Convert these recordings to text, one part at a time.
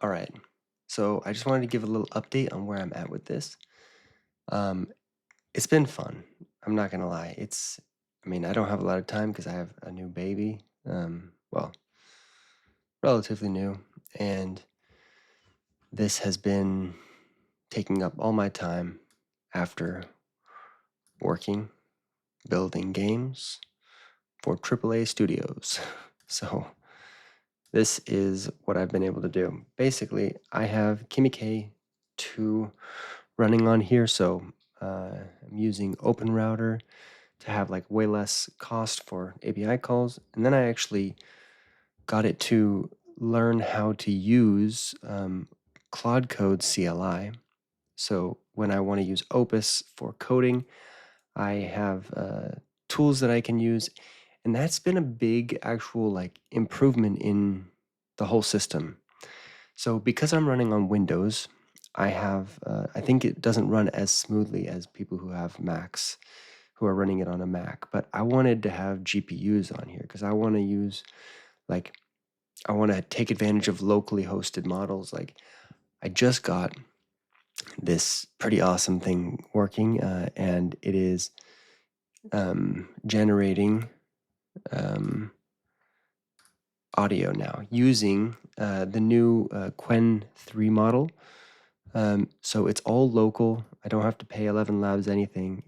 All right. So I just wanted to give a little update on where I'm at with this. Um, it's been fun. I'm not gonna lie. I mean, I don't have a lot of time because I have a new baby. Well, relatively new, and this has been taking up all my time after working, building games for AAA studios. So this is what I've been able to do. Basically, I have Kimi K2 running on here, so I'm using OpenRouter to have like way less cost for API calls, and then I actually got it to learn how to use Claude Code CLI. So when I want to use Opus for coding, I have tools that I can use, and that's been a big actual like improvement in the whole system. So because I'm running on Windows, I think it doesn't run as smoothly as people who have Macs, who are running it on a Mac. But I wanted to have GPUs on here because I want to use, like, I want to take advantage of locally hosted models. Like, I just got this pretty awesome thing working, and it is generating audio now using the new Quwen 3 model. So it's all local. I don't have to pay 11 Labs anything.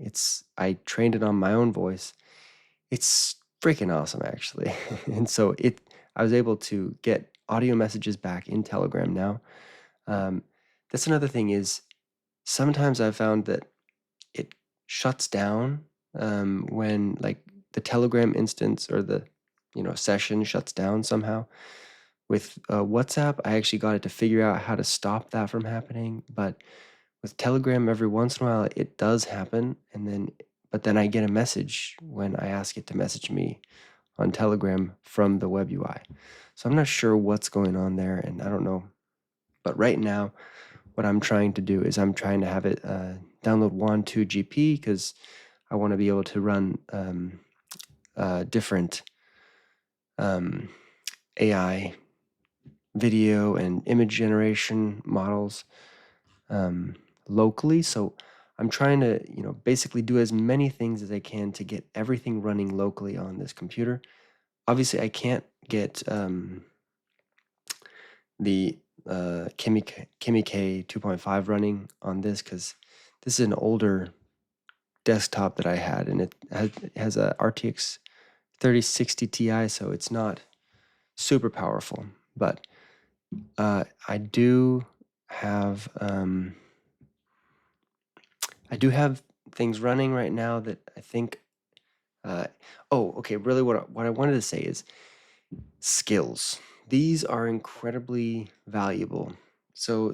I trained it on my own voice. It's freaking awesome, actually. And so I was able to get audio messages back in Telegram now. Um, that's another thing is sometimes I've found that it shuts down when like the Telegram instance or the session shuts down somehow. With WhatsApp, I actually got it to figure out how to stop that from happening, but with Telegram, every once in a while, it does happen, but then I get a message when I ask it to message me on Telegram from the web UI. So I'm not sure what's going on there, and I don't know. But right now, what I'm trying to do is I'm trying to have it download Wand2GP because I want to be able to run different AI video and image generation models locally. So I'm trying to, basically do as many things as I can to get everything running locally on this computer. Obviously, I can't get the Kimi K 2.5 running on this because this is an older desktop that I had, and it has a RTX 3060 Ti, so it's not super powerful. But I do have things running right now that I think. Oh, okay. Really, what I wanted to say is skills. These are incredibly valuable. So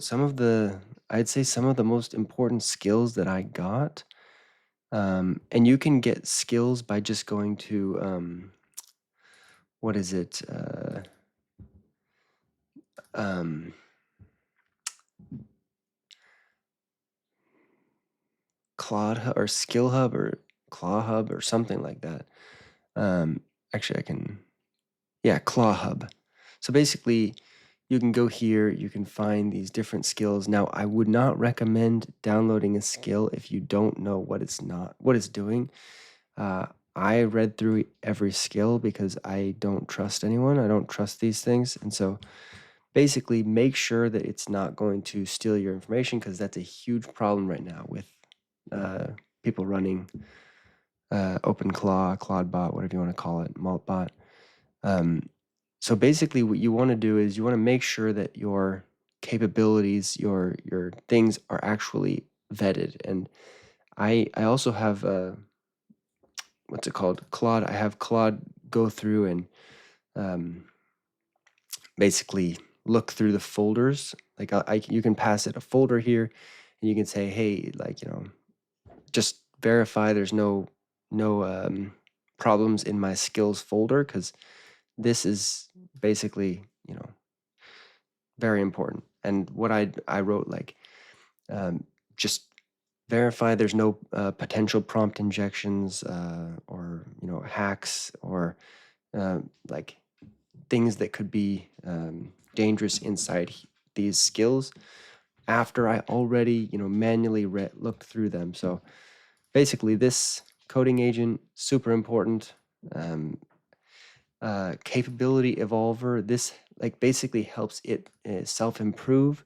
I'd say some of the most important skills that I got, and you can get skills by just going to what is it? Um, Claude or Skill Hub or Claw Hub or something like that. Um, Actually, Claw Hub. So basically, you can go here, you can find these different skills. Now, I would not recommend downloading a skill if you don't know what it's doing. I read through every skill because I don't trust anyone. I don't trust these things. And so basically make sure that it's not going to steal your information because that's a huge problem right now with uh, people running OpenClaw, ClawdBot, whatever you want to call it, MaltBot. So basically what you want to do is you want to make sure that your capabilities, your things are actually vetted. And I also have what's it called? Claude. I have Claude go through and basically look through the folders. Like you can pass it a folder here, and you can say, hey, like just verify there's no problems in my skills folder because this is basically very important. And what I wrote like just verify there's no potential prompt injections or hacks or like things that could be dangerous inside these skills after I already, manually looked through them. So basically, this coding agent, super important. Capability evolver, this like basically helps it self-improve.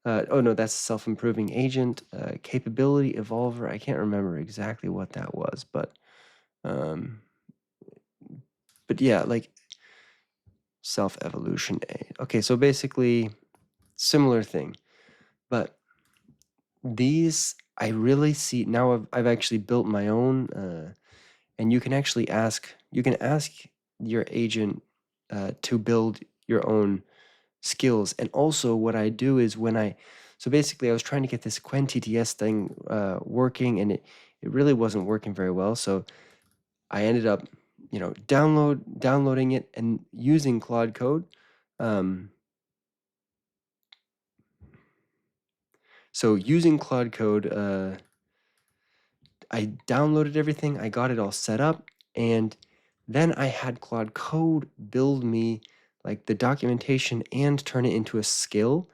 Oh no, that's self-improving agent. Capability evolver, I can't remember exactly what that was, um, but yeah, like self-evolution aid. Okay, so basically similar thing, but these I really see now. I've actually built my own, and you can actually ask your agent to build your own skills. And also what I do is so basically I was trying to get this Quwen TTS thing working, and it really wasn't working very well. So I ended up, downloading it and using Claude Code. So using Claude Code, I downloaded everything, I got it all set up, and then I had Claude Code build me like the documentation and turn it into a skill.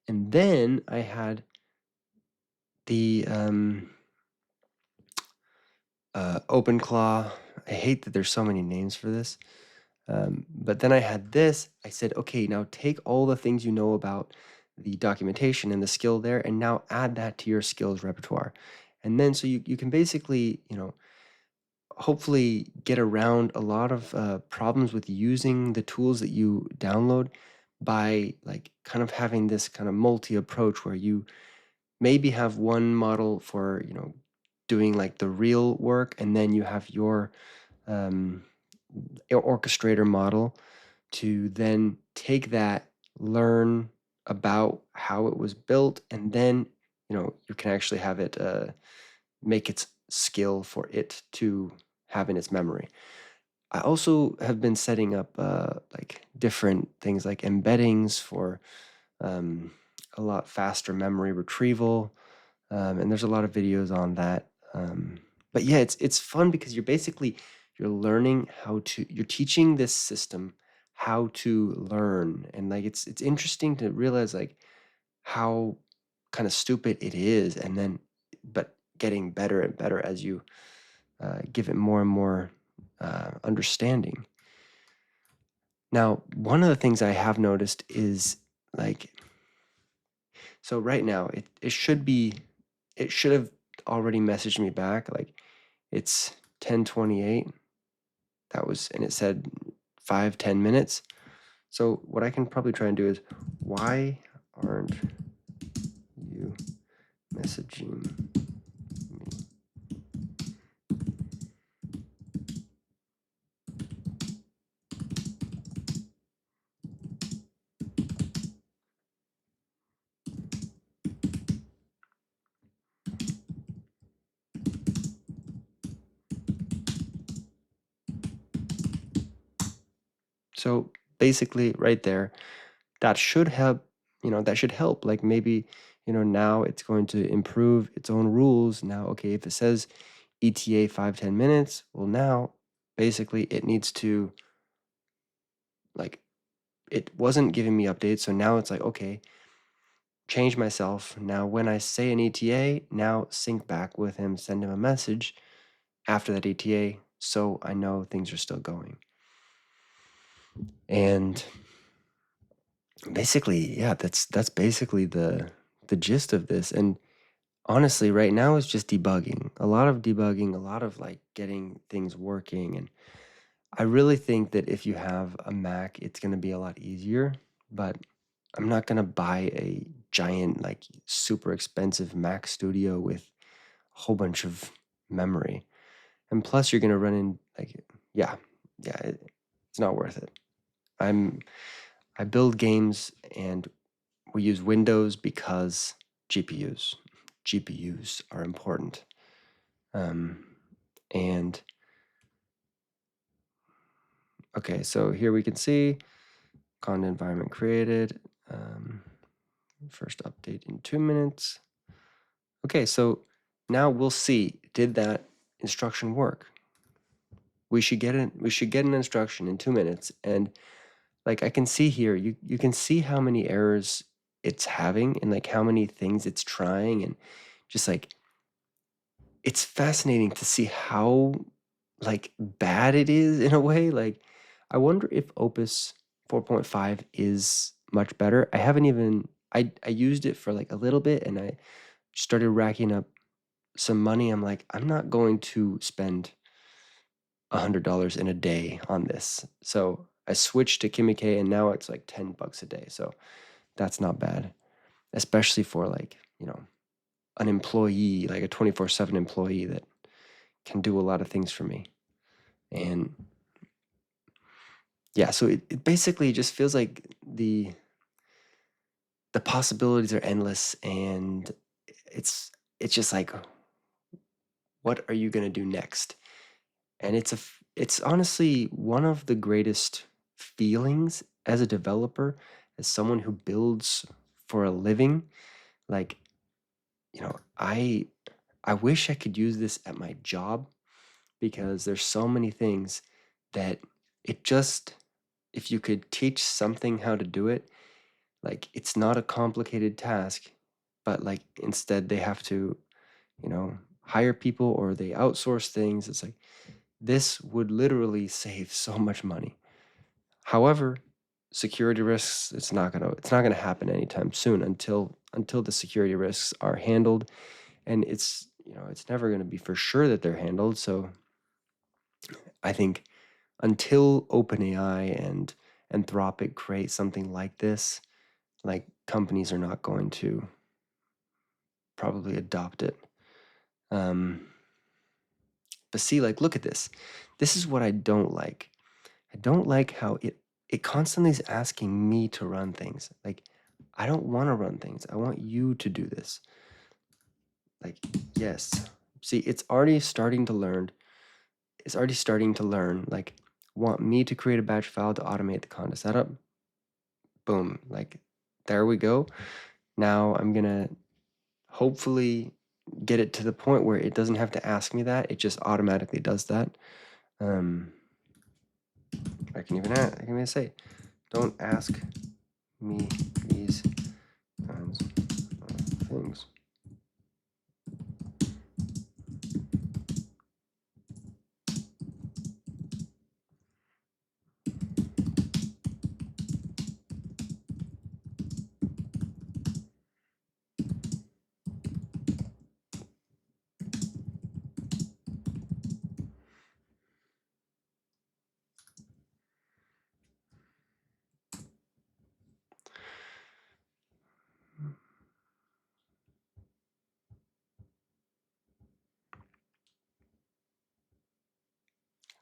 And then I had the OpenClaw. I hate that there's so many names for this. But then I had this. I said, okay, now take all the things you know about the documentation and the skill there, and now add that to your skills repertoire. And then so you can basically, hopefully get around a lot of problems with using the tools that you download by like kind of having this kind of multi approach where you maybe have one model for doing like the real work, and then you have um, your orchestrator model to then take that, learn about how it was built, and then you can actually have it make its skill for it to have in its memory. I also have been setting up like different things like embeddings for um, a lot faster memory retrieval, and there's a lot of videos on that. But yeah, it's fun because you're learning you're teaching this system how to learn, and like it's interesting to realize like how kind of stupid it is, and then but getting better and better as you give it more and more understanding. Now, one of the things I have noticed is like, so right now it should have already messaged me back. Like it's 10:28. And it said 5-10 minutes. So what I can probably try and do is, why aren't you messaging me? So basically right there, that should help, like maybe, now it's going to improve its own rules. Now, okay, if it says ETA 5-10 minutes, well, now basically it needs to, like, it wasn't giving me updates. So now it's like, okay, change myself. Now, when I say an ETA, now sync back with him, send him a message after that ETA so I know things are still going. And basically, yeah, that's basically the gist of this. And honestly, right now it's just debugging. A lot of debugging, a lot of like getting things working. And I really think that if you have a Mac, it's going to be a lot easier, but I'm not going to buy a giant, like super expensive Mac Studio with a whole bunch of memory. And plus you're going to run in like, yeah, it's not worth it. I build games and we use Windows because GPUs are important. And okay, so here we can see content environment created. First update in 2 minutes. Okay, so now we'll see, did that instruction work? We should get an instruction in 2 minutes, and like I can see here, you can see how many errors it's having and like how many things it's trying, and just like it's fascinating to see how like bad it is in a way. Like I wonder if Opus 4.5 is much better. I haven't even I used it for like a little bit and I started racking up some money. I'm like, I'm not going to spend $100 in a day on this. So I switched to Kimi and now it's like $10 a day. So that's not bad, especially for like, an employee, like a 24/7 employee that can do a lot of things for me. And yeah, so it basically just feels like the possibilities are endless, and it's just like, what are you gonna do next? And it's honestly one of the greatest feelings as a developer, as someone who builds for a living. Like, I wish I could use this at my job, because there's so many things that it just, if you could teach something how to do it, like it's not a complicated task, but like instead they have to, hire people or they outsource things. It's like this would literally save so much money. However, security risks, it's not gonna happen anytime soon until the security risks are handled, and it's never gonna be for sure that they're handled. So I think until OpenAI and Anthropic create something like this, like companies are not going to probably adopt it. But see, like, look at this. This is what I don't like. I don't like how it constantly is asking me to run things. Like, I don't want to run things. I want you to do this. Like, yes. See, it's already starting to learn. It's already starting to learn. Like, want me to create a batch file to automate the conda setup. Boom. Like, there we go. Now I'm gonna hopefully get it to the point where it doesn't have to ask me that. It just automatically does that. I can even say, don't ask me these kinds of things.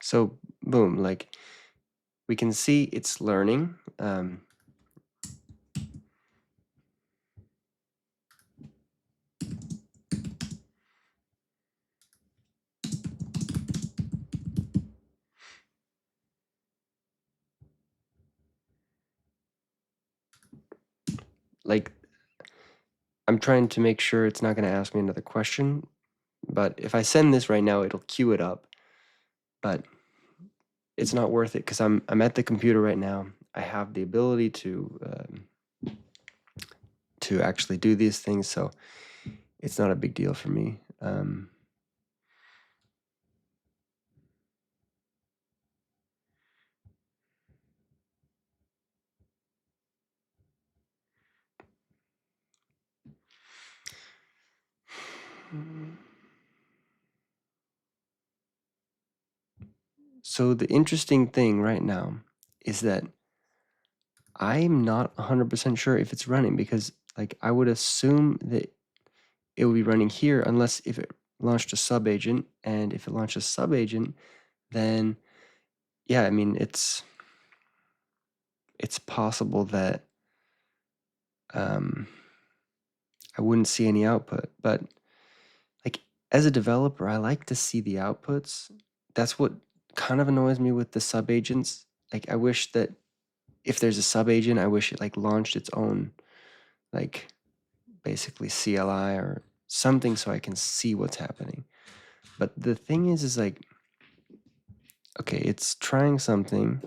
So boom, like we can see it's learning. Like I'm trying to make sure it's not going to ask me another question, but if I send this right now, it'll queue it up. But it's not worth it because I'm at the computer right now. I have the ability to actually do these things, so it's not a big deal for me. So the interesting thing right now is that I'm not 100% sure if it's running, because like I would assume that it would be running here unless if it launched a sub agent, and if it launched a sub agent, then yeah, I mean it's possible that I wouldn't see any output. But like as a developer, I like to see the outputs. That's what kind of annoys me with the sub agents. Like I wish that if there's a sub agent, I wish it like launched its own like basically CLI or something so I can see what's happening. But the thing is like, okay, it's trying something.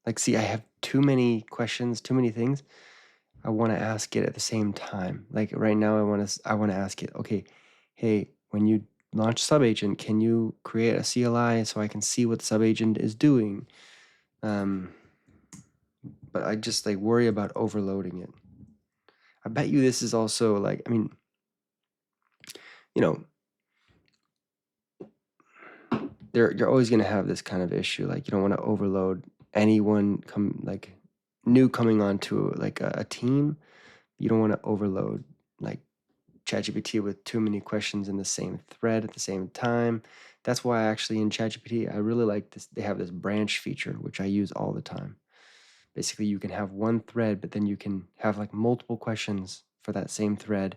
Like, see, I have too many questions, too many things. I want to ask it at the same time. Like right now, I want to ask it, okay, hey, when you launch subagent, can you create a CLI so I can see what the subagent is doing? But I just like worry about overloading it. I bet you this is also like, I mean, you know, you're always going to have this kind of issue. Like you don't want to overload anyone new coming onto like a team. You don't want to overload like ChatGPT with too many questions in the same thread at the same time. That's why actually in ChatGPT, I really like this. They have this branch feature, which I use all the time. Basically, you can have one thread, but then you can have like multiple questions for that same thread,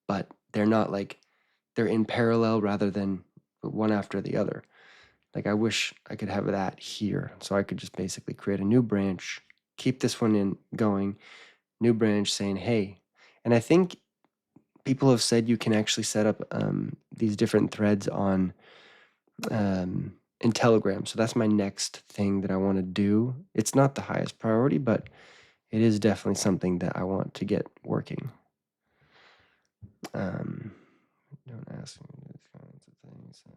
but they're not like, they're in parallel rather than one after the other. Like I wish I could have that here. So I could just basically create a new branch, keep this one in going, new branch saying, hey, and I think people have said you can actually set up these different threads on in Telegram. So that's my next thing that I want to do. It's not the highest priority, but it is definitely something that I want to get working. Don't ask me these kinds of things. Um,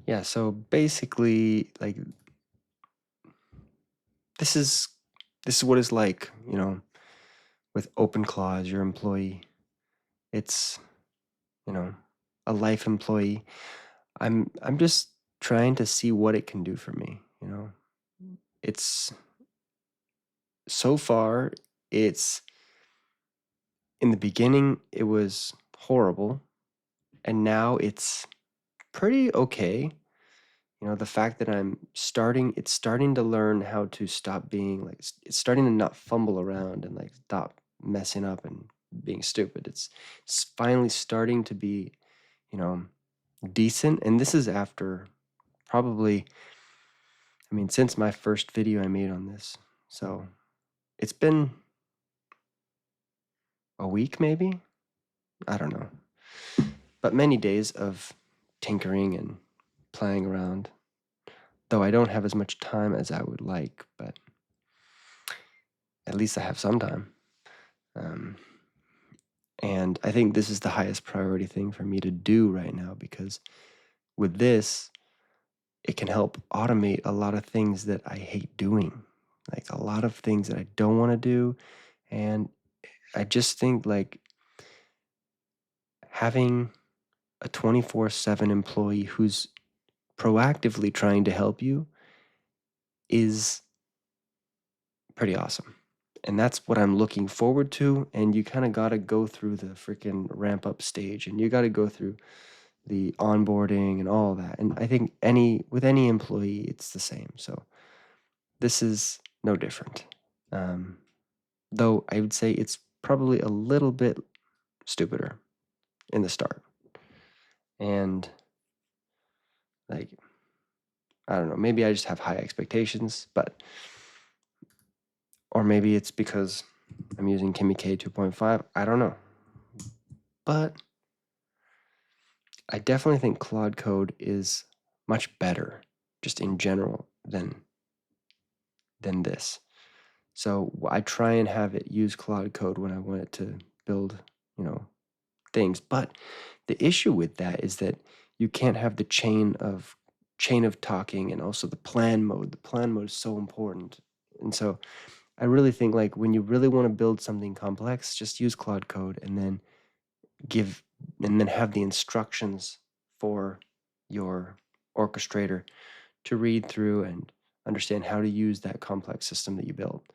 yeah, so basically, like this is what it's like, with OpenClaw as your employee. It's, a life employee. I'm just trying to see what it can do for me. It's so far, it's in the beginning it was horrible, and now it's pretty okay. The fact that it's starting to learn how to stop being like, it's starting to not fumble around and like stop messing up and being stupid. It's finally starting to be, you know, decent. And this is after probably, I mean, since my first video I made on this. So it's been a week maybe? I don't know. But many days of tinkering and playing around. Though I don't have as much time as I would like, but at least I have some time. And I think this is the highest priority thing for me to do right now, because with this, it can help automate a lot of things that I hate doing, like a lot of things that I don't want to do. And I just think like having a 24/7 employee who's proactively trying to help you is pretty awesome. And that's what I'm looking forward to. And you kind of got to go through the freaking ramp up stage, and you got to go through the onboarding and all that. And I think with any employee, it's the same. So this is no different. Though I would say it's probably a little bit stupider in the start. And like, I don't know, maybe I just have high expectations, or maybe it's because I'm using Kimi K2.5. I don't know. But I definitely think Claude Code is much better just in general than this. So I try and have it use Claude Code when I want it to build, things. But the issue with that is that you can't have the chain of talking and also the plan mode. The plan mode is so important. And so I really think like when you really want to build something complex, just use Claude Code and then have the instructions for your orchestrator to read through and understand how to use that complex system that you built.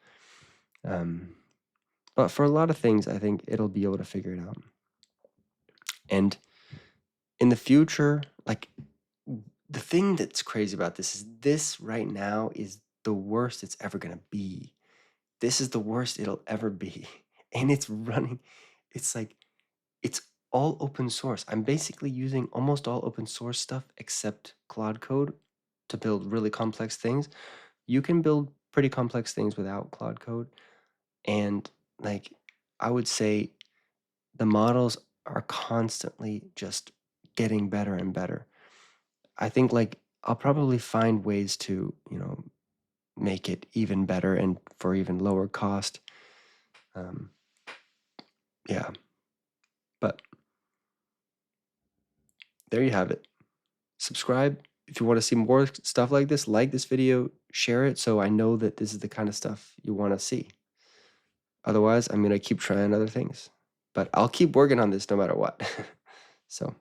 But for a lot of things, I think it'll be able to figure it out. And in the future, like the thing that's crazy about this is this right now is the worst it's ever going to be. This is the worst it'll ever be. And it's running, it's like it's all open source. I'm basically using almost all open source stuff except Claude code to build really complex things. You can build pretty complex things without Claude code, and like I would say the models are constantly just getting better and better. I think like I'll probably find ways to, make it even better and for even lower cost. Um, yeah, but there you have it. Subscribe if you want to see more stuff like this. Like this video, share it so I know that this is the kind of stuff you want to see. Otherwise, I'm going to keep trying other things. But I'll keep working on this no matter what. So.